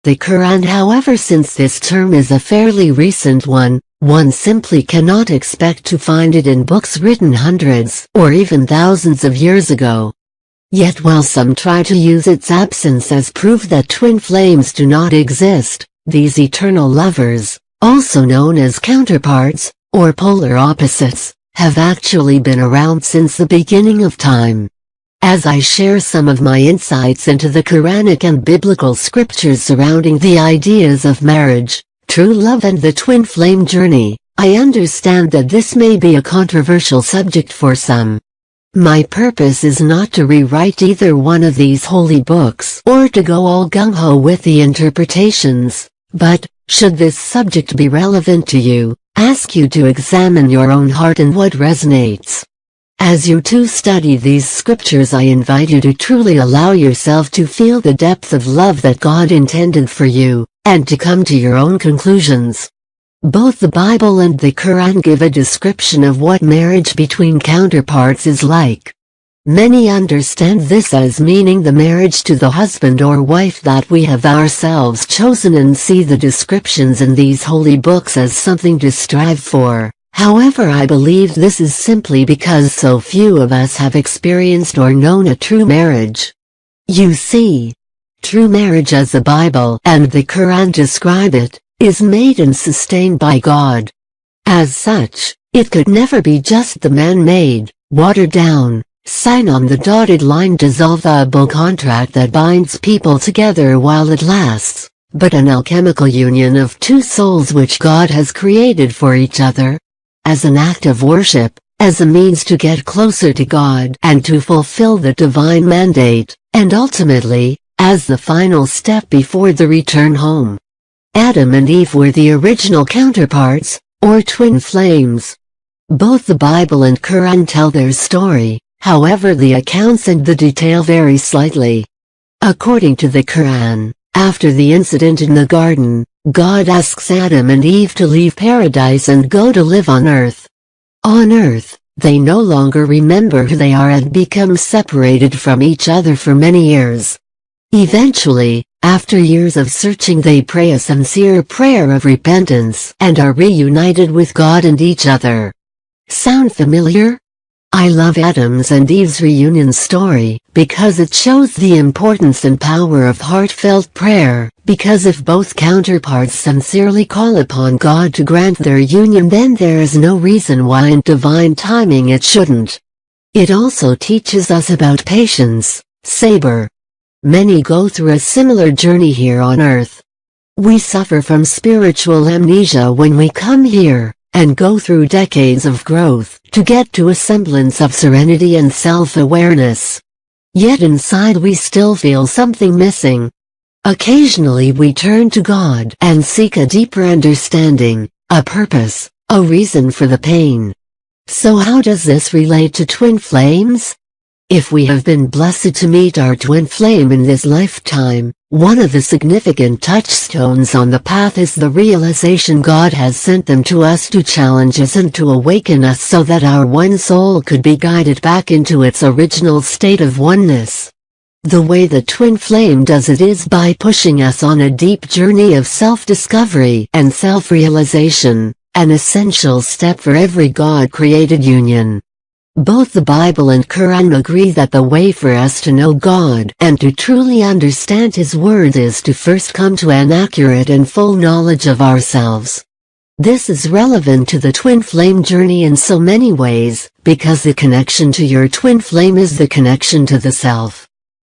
the Quran. However, since this term is a fairly recent one simply cannot expect to find it in books written hundreds or even thousands of years ago. Yet while some try to use its absence as proof that twin flames do not exist, these eternal lovers, also known as counterparts, or polar opposites, have actually been around since the beginning of time. As I share some of my insights into the Quranic and biblical scriptures surrounding the ideas of marriage, true love and the twin flame journey, I understand that this may be a controversial subject for some. My purpose is not to rewrite either one of these holy books or to go all gung-ho with the interpretations, but, should this subject be relevant to you, ask you to examine your own heart and what resonates. As you too study these scriptures, I invite you to truly allow yourself to feel the depth of love that God intended for you, and to come to your own conclusions. Both the Bible and the Quran give a description of what marriage between counterparts is like. Many understand this as meaning the marriage to the husband or wife that we have ourselves chosen and see the descriptions in these holy books as something to strive for. However, I believe this is simply because so few of us have experienced or known a true marriage. You see, true marriage as the Bible and the Quran describe it, is made and sustained by God. As such, it could never be just the man-made, watered-down, sign-on-the-dotted-line dissolvable contract that binds people together while it lasts, but an alchemical union of two souls which God has created for each other. As an act of worship, as a means to get closer to God and to fulfill the divine mandate, and ultimately, as the final step before the return home. Adam and Eve were the original counterparts, or twin flames. Both the Bible and Quran tell their story, however the accounts and the detail vary slightly. According to the Quran, after the incident in the garden, God asks Adam and Eve to leave paradise and go to live on earth. On earth, they no longer remember who they are and become separated from each other for many years. Eventually, after years of searching, they pray a sincere prayer of repentance and are reunited with God and each other. Sound familiar? I love Adam's and Eve's reunion story because it shows the importance and power of heartfelt prayer, because if both counterparts sincerely call upon God to grant their union, then there is no reason why in divine timing it shouldn't. It also teaches us about patience, sabr. Many go through a similar journey here on earth. We suffer from spiritual amnesia when we come here, and go through decades of growth to get to a semblance of serenity and self-awareness. Yet inside we still feel something missing. Occasionally we turn to God and seek a deeper understanding, a purpose, a reason for the pain. So how does this relate to twin flames? If we have been blessed to meet our twin flame in this lifetime, one of the significant touchstones on the path is the realization God has sent them to us to challenge us and to awaken us so that our one soul could be guided back into its original state of oneness. The way the twin flame does it is by pushing us on a deep journey of self-discovery and self-realization, an essential step for every God-created union. Both the Bible and Quran agree that the way for us to know God and to truly understand His Word is to first come to an accurate and full knowledge of ourselves. This is relevant to the twin flame journey in so many ways, because the connection to your twin flame is the connection to the self.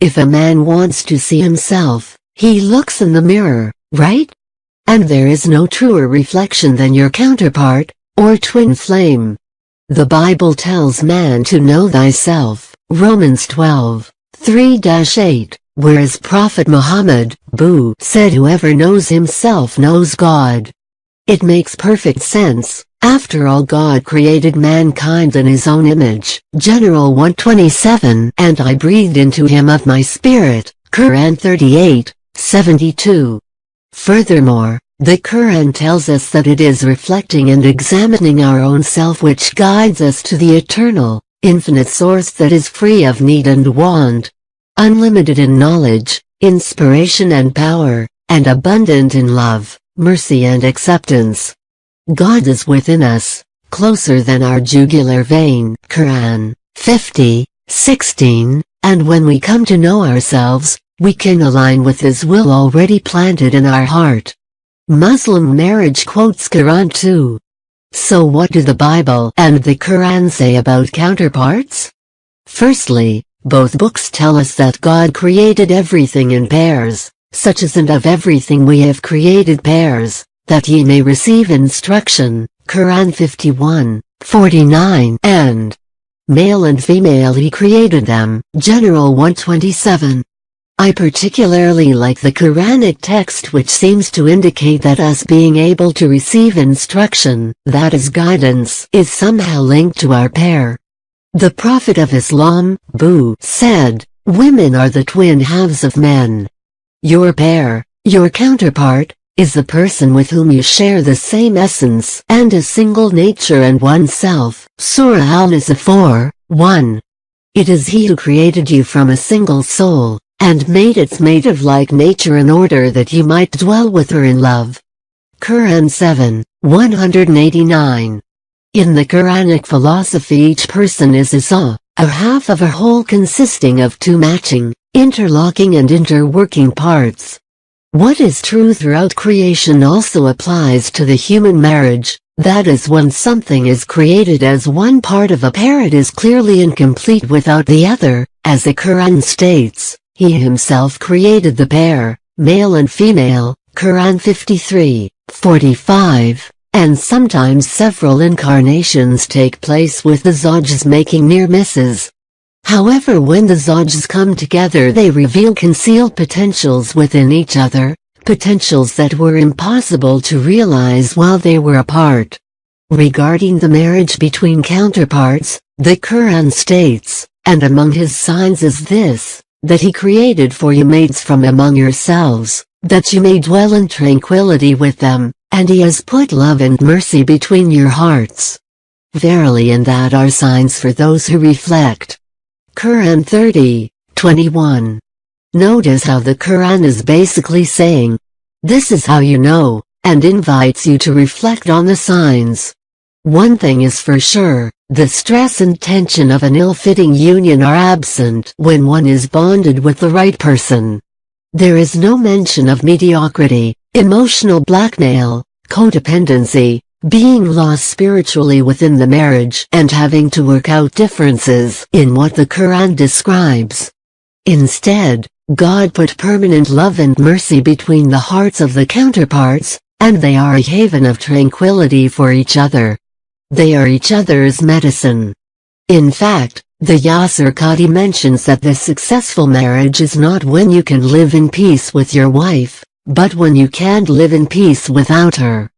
If a man wants to see himself, he looks in the mirror, right? And there is no truer reflection than your counterpart, or twin flame. The Bible tells man to know thyself, Romans 12:3-8, whereas Prophet Muhammad, said whoever knows himself knows God. It makes perfect sense. After all, God created mankind in His own image, General 1:27, and I breathed into him of my spirit, Quran 38:72. Furthermore, the Quran tells us that it is reflecting and examining our own self which guides us to the eternal, infinite source that is free of need and want, unlimited in knowledge, inspiration and power, and abundant in love, mercy and acceptance. God is within us, closer than our jugular vein. Quran 50:16. And when we come to know ourselves, we can align with His will already planted in our heart. Muslim marriage quotes Quran 2. So what do the Bible and the Quran say about counterparts? Firstly, both books tell us that God created everything in pairs, such as and of everything we have created pairs, that ye may receive instruction. Quran 51:49. And male and female He created them. General 127. I particularly like the Quranic text which seems to indicate that us being able to receive instruction, that is guidance, is somehow linked to our pair. The Prophet of Islam, Abu, said, "Women are the twin halves of men. Your pair, your counterpart, is the person with whom you share the same essence and a single nature and oneself." Surah Al-Nisa 4:1. It is He who created you from a single soul, and made its mate of like nature in order that you might dwell with her in love. Quran 7:189. In the Quranic philosophy each person is a half of a whole consisting of two matching, interlocking and interworking parts. What is true throughout creation also applies to the human marriage, that is when something is created as one part of a pair it is clearly incomplete without the other, as the Quran states, He Himself created the pair, male and female, Quran 53:45, and sometimes several incarnations take place with the zawjas making near misses. However, when the zawjas come together they reveal concealed potentials within each other, potentials that were impossible to realize while they were apart. Regarding the marriage between counterparts, the Quran states, "And among His signs is this, that He created for you mates from among yourselves, that you may dwell in tranquility with them, and He has put love and mercy between your hearts. Verily in that are signs for those who reflect." Quran 30:21. Notice how the Quran is basically saying, "This is how you know," and invites you to reflect on the signs. One thing is for sure, the stress and tension of an ill-fitting union are absent when one is bonded with the right person. There is no mention of mediocrity, emotional blackmail, codependency, being lost spiritually within the marriage and having to work out differences in what the Quran describes. Instead, God put permanent love and mercy between the hearts of the counterparts, and they are a haven of tranquility for each other. They are each other's medicine. In fact, the Yasir Qadi mentions that the successful marriage is not when you can live in peace with your wife, but when you can't live in peace without her.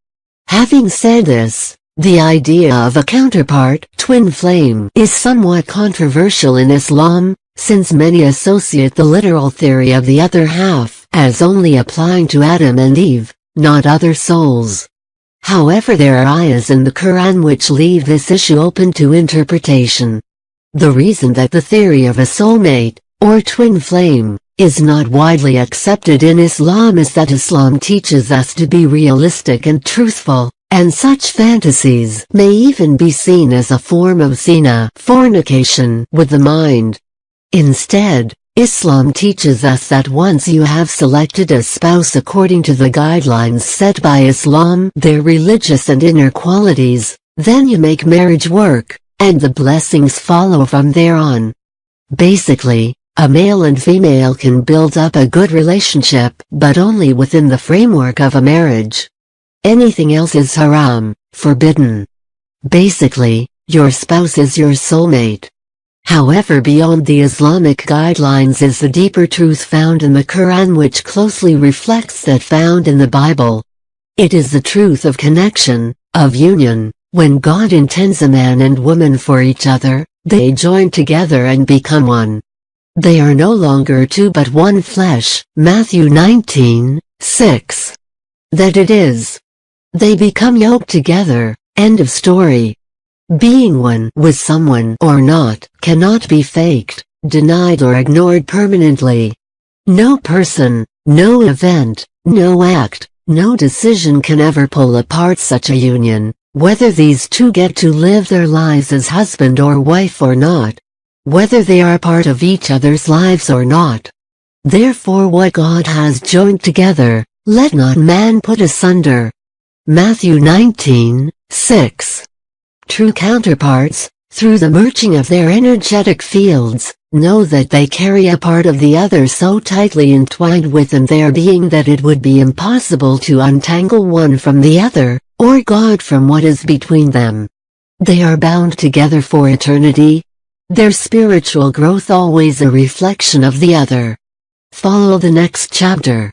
Having said this, the idea of a counterpart, twin flame, is somewhat controversial in Islam, since many associate the literal theory of the other half as only applying to Adam and Eve, not other souls. However, there are ayahs in the Quran which leave this issue open to interpretation. The reason that the theory of a soulmate, or twin flame, is not widely accepted in Islam is that Islam teaches us to be realistic and truthful, and such fantasies may even be seen as a form of zina, fornication, with the mind. Instead, Islam teaches us that once you have selected a spouse according to the guidelines set by Islam, their religious and inner qualities, then you make marriage work, and the blessings follow from there on. Basically, a male and female can build up a good relationship, but only within the framework of a marriage. Anything else is haram, forbidden. Basically, your spouse is your soulmate. However, beyond the Islamic guidelines is the deeper truth found in the Quran which closely reflects that found in the Bible. It is the truth of connection, of union. When God intends a man and woman for each other, they join together and become one. They are no longer two but one flesh, Matthew 19:6. That it is. They become yoked together, end of story. Being one with someone or not cannot be faked, denied or ignored permanently. No person, No event, no act, no decision can ever pull apart such a union, whether these two get to live their lives as husband or wife or not. Whether they are part of each other's lives or not. Therefore what God has joined together, let not man put asunder. Matthew 19:6. True counterparts, through the merging of their energetic fields, know that they carry a part of the other so tightly entwined within their being that it would be impossible to untangle one from the other, or God from what is between them. They are bound together for eternity. Their spiritual growth always a reflection of the other. Follow the next chapter.